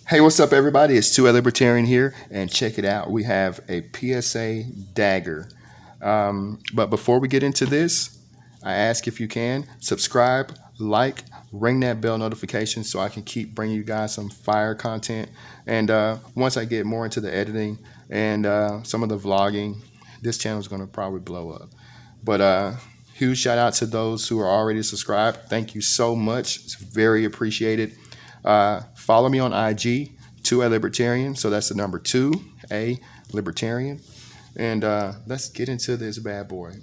Hey, what's up, everybody? It's 2A Libertarian here, and check it out. We have a PSA dagger. But before we get into this, I ask if you can subscribe, like, ring that bell notification so I can keep bringing you guys some fire content. And once I get more into the editing and some of the vlogging, this channel is going to probably blow up. But huge shout out to those who are already subscribed. Thank you so much. It's very appreciated. Follow me on IG, 2A Libertarian. So that's the number 2A Libertarian. And let's get into this bad boy.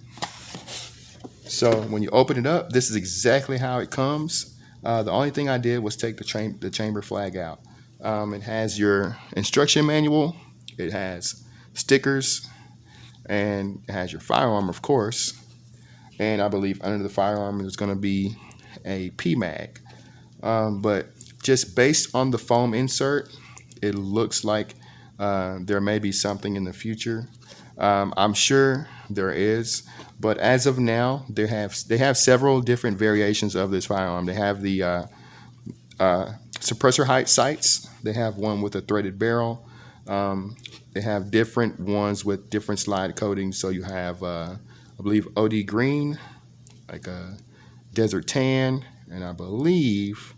So when you open it up, this is exactly how it comes. The only thing I did was take the chamber flag out. It has your instruction manual. It has stickers. And it has your firearm, of course. And I believe under the firearm is going to be a PMAG. But just based on the foam insert, it looks like there may be something in the future. I'm sure there is, but as of now, they have several different variations of this firearm. They have the suppressor height sights. They have one with a threaded barrel. They have different ones with different slide coatings. So you have, I believe, OD green, like a desert tan, and I believe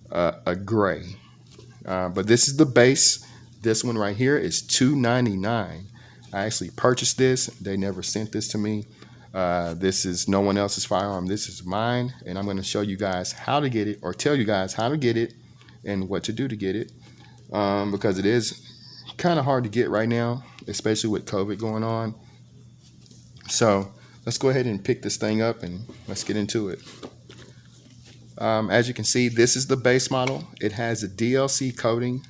a gray. But this is the base. This one right here is $2.99. I actually purchased this. They never sent this to me. This is no one else's firearm. This is mine, and I'm going to show you guys how to get it, or tell you guys how to get it and what to do to get it, because it is kind of hard to get right now, especially with COVID going on. So let's go ahead and pick this thing up and let's get into it. As you can see, this is the base model. It has a DLC coating.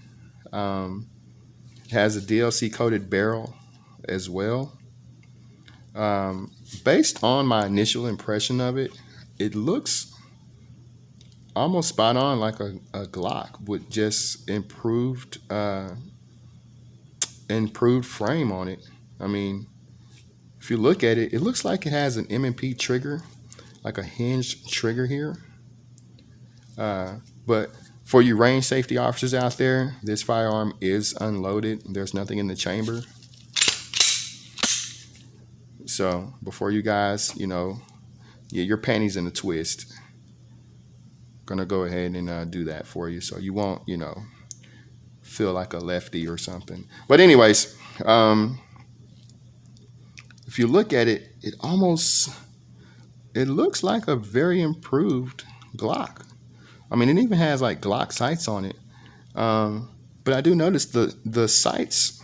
It has a DLC coated barrel as well. Based on my initial impression of it, it looks almost spot on like a Glock with just improved frame on it. I mean, if you look at it, it looks like it has an M&P trigger, like a hinged trigger here. But for you range safety officers out there, this firearm is unloaded. There's nothing in the chamber. So before you guys, your panties in a twist, gonna go ahead and do that for you, so you won't, feel like a lefty or something. But anyways, if you look at it, it looks like a very improved Glock. I mean, it even has like Glock sights on it. But I do notice the sights,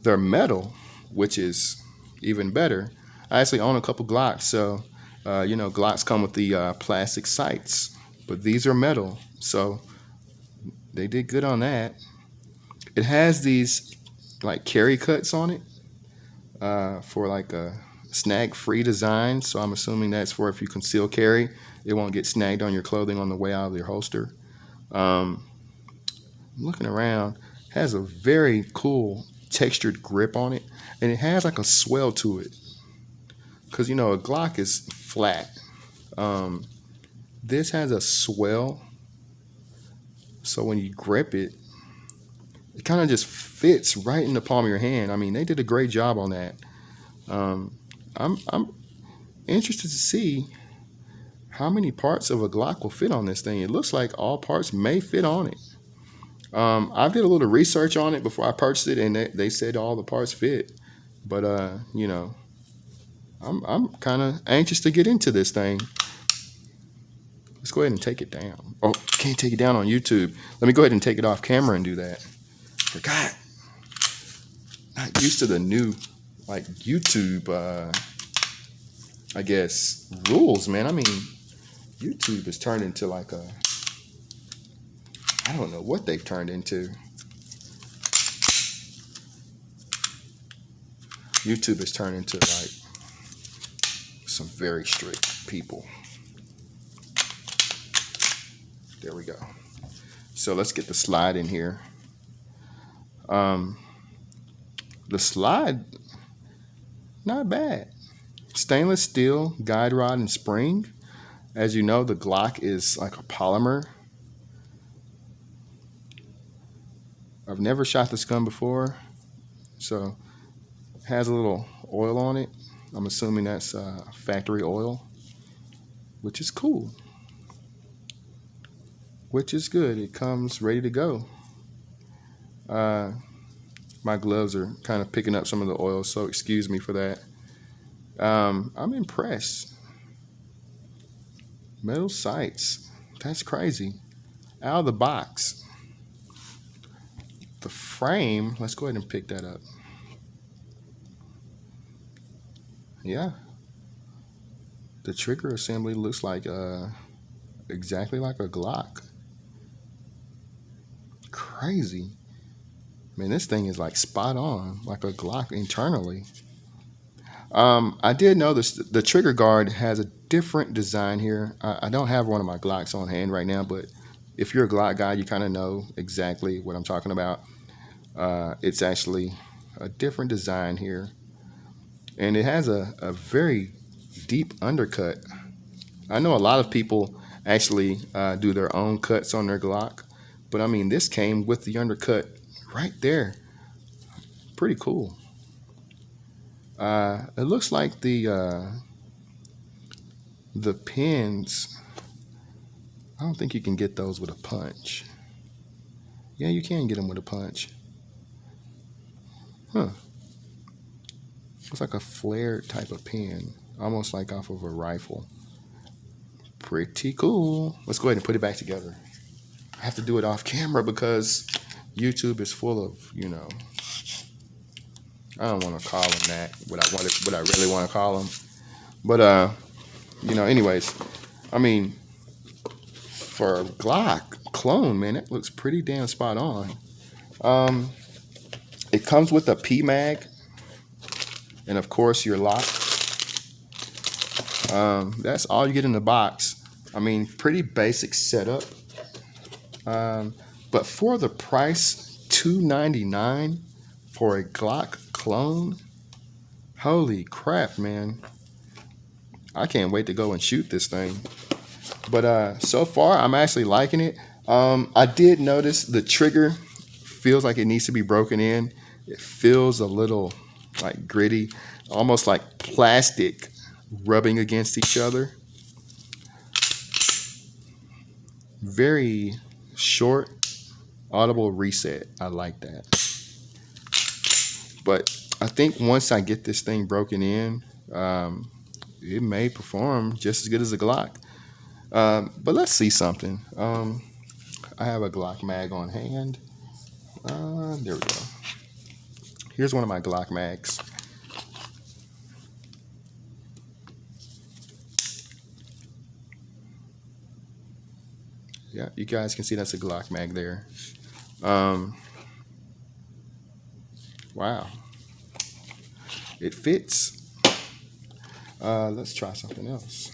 they're metal, which is even better. I actually own a couple Glocks, so Glocks come with the plastic sights, but these are metal, so they did good on that. It has these like carry cuts on it for like a snag-free design, so I'm assuming that's for if you conceal carry, it won't get snagged on your clothing on the way out of your holster. Looking around, it has a very cool textured grip on it, and it has like a swell to it, because a Glock is flat. This has a swell, so when you grip it, it kind of just fits right in the palm of your hand. I mean, they did a great job on that. I'm interested to see how many parts of a Glock will fit on this thing. It looks like all parts may fit on it. I did a little research on it before I purchased it, and they said all the parts fit. But I'm kind of anxious to get into this thing. Let's go ahead and take it down. Oh, can't take it down on YouTube. Let me go ahead and take it off camera and do that. Forgot. Not used to the new like YouTube I guess rules, man. I mean, YouTube has turned into like I don't know what they've turned into. YouTube has turned into like some very strict people. There we go. So let's get the slide in here. The slide, not bad. Stainless steel guide rod and spring. As you know, the Glock is like a polymer. I've never shot this gun before, so it has a little oil on it. I'm assuming that's factory oil, which is cool, which is good. It comes ready to go. Uh, my gloves are kind of picking up some of the oil, so excuse me for that. I'm impressed. Metal sights. That's crazy. Out of the box. The frame, let's go ahead and pick that up. Yeah, the trigger assembly looks like exactly like a Glock. Crazy. Man, this thing is like spot on, like a Glock internally. I did notice the trigger guard has a different design here. I don't have one of my Glocks on hand right now, but if you're a Glock guy, you kind of know exactly what I'm talking about. It's actually a different design here, and it has a very deep undercut. I know a lot of people actually do their own cuts on their Glock, but I mean, this came with the undercut right there. Pretty cool. It looks like the pins. I don't think you can get those with a punch. Yeah, you can get them with a punch. Huh. Looks like a flared type of pin, almost like off of a rifle. Pretty cool. Let's go ahead and put it back together. I have to do it off camera because YouTube is full of, I don't want to call them that. What I really want to call them. But anyways, I mean, for a Glock clone, man, it looks pretty damn spot on. It comes with a P mag, and of course your lock. That's all you get in the box. I mean, pretty basic setup. But for the price, $299 for a Glock clone, holy crap, man! I can't wait to go and shoot this thing. But so far, I'm actually liking it. I did notice the trigger feels like it needs to be broken in. It feels a little like gritty, almost like plastic rubbing against each other. Very short, audible reset. I like that. But I think once I get this thing broken in, it may perform just as good as a Glock. But let's see something. I have a Glock mag on hand. There we go. Here's one of my Glock mags. Yeah, you guys can see that's a Glock mag there. Wow. It fits. Let's try something else.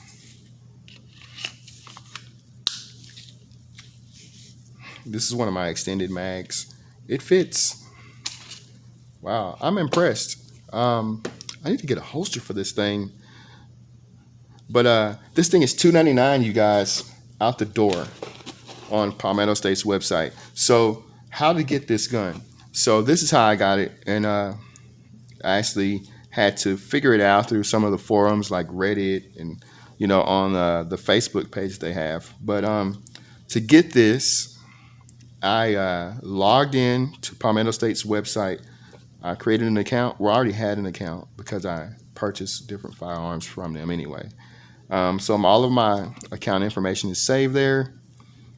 This is one of my extended mags. It fits. Wow, I'm impressed. I need to get a holster for this thing. But this thing is $299, you guys, out the door on Palmetto State's website. So how to get this gun? So this is how I got it, and I actually had to figure it out through some of the forums like Reddit and on the Facebook page they have. But to get this, I logged in to Palmetto State's website. I created an account. Well, I already had an account because I purchased different firearms from them anyway. So all of my account information is saved there.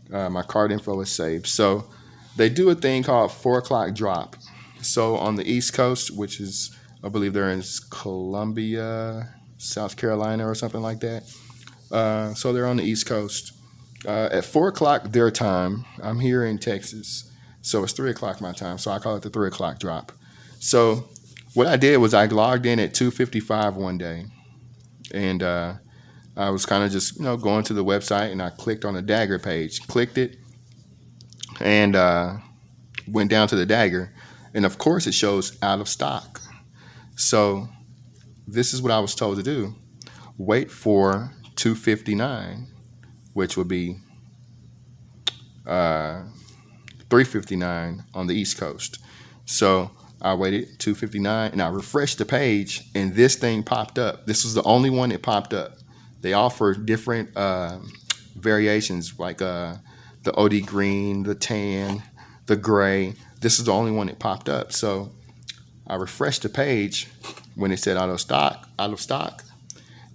My card info is saved. So they do a thing called 4 o'clock drop. So on the East Coast, which is, I believe they're in Columbia, South Carolina or something like that. So they're on the East Coast. At 4 o'clock their time, I'm here in Texas. So it's 3 o'clock my time. So I call it the 3 o'clock drop. So what I did was I logged in at 2:55 one day. And I was kind of just, going to the website, and I clicked on the Dagger page, clicked it, and went down to the Dagger. And of course, it shows out of stock. So this is what I was told to do. Wait for 2:59, which would be $3.59 on the East Coast. So I waited $2.59 and I refreshed the page and this thing popped up. This was the only one that popped up. They offer different variations like the OD green, the tan, the gray. This is the only one that popped up. So I refreshed the page when it said out of stock.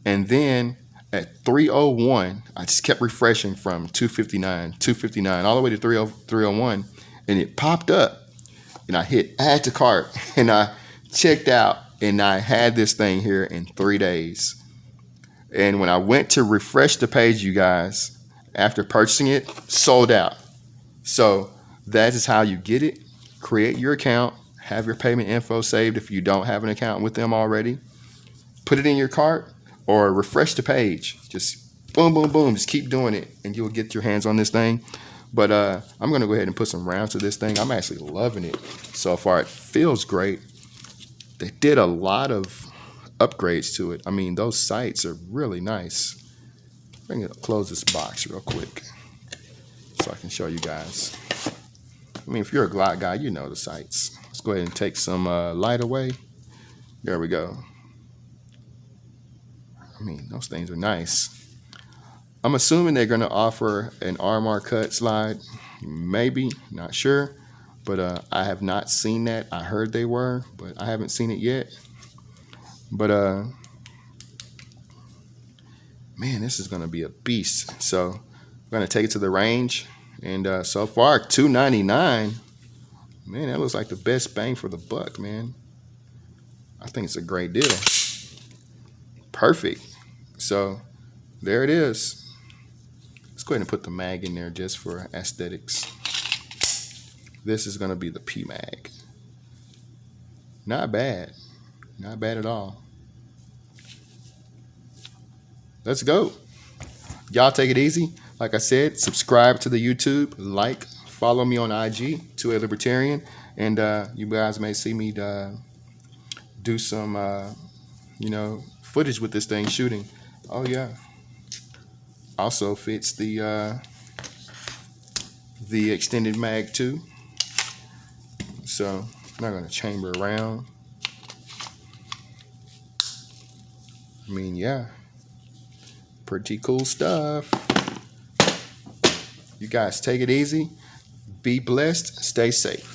And then at 3:01, I just kept refreshing from 259, all the way to 3:01, and it popped up. And I hit add to cart, and I checked out, and I had this thing here in 3 days. And when I went to refresh the page, you guys, after purchasing it, sold out. So that is how you get it. Create your account, have your payment info saved if you don't have an account with them already. Put it in your cart or refresh the page. Just boom, boom, boom. Just keep doing it and you'll get your hands on this thing. But I'm going to go ahead and put some rounds to this thing. I'm actually loving it so far. It feels great. They did a lot of upgrades to it. I mean, those sights are really nice. I'm going to close this box real quick so I can show you guys. I mean, if you're a Glock guy, you know the sights. Let's go ahead and take some light away. There we go. I mean, those things are nice. I'm assuming they're going to offer an armor cut slide. Maybe, not sure. But I have not seen that. I heard they were, but I haven't seen it yet. But, man, this is going to be a beast. So I'm going to take it to the range. And so far, $2.99. Man, that looks like the best bang for the buck, man. I think it's a great deal. Perfect. So there it is. Let's go ahead and put the mag in there just for aesthetics. This is going to be the P mag. Not bad. Not bad at all. Let's go. Y'all take it easy. Like I said, subscribe to the YouTube, like, follow me on IG, 2A Libertarian, and you guys may see me do some, footage with this thing shooting. Oh yeah. Also fits the extended mag too. So I'm not gonna chamber around. I mean, yeah, pretty cool stuff. You guys take it easy. Be blessed. Stay safe.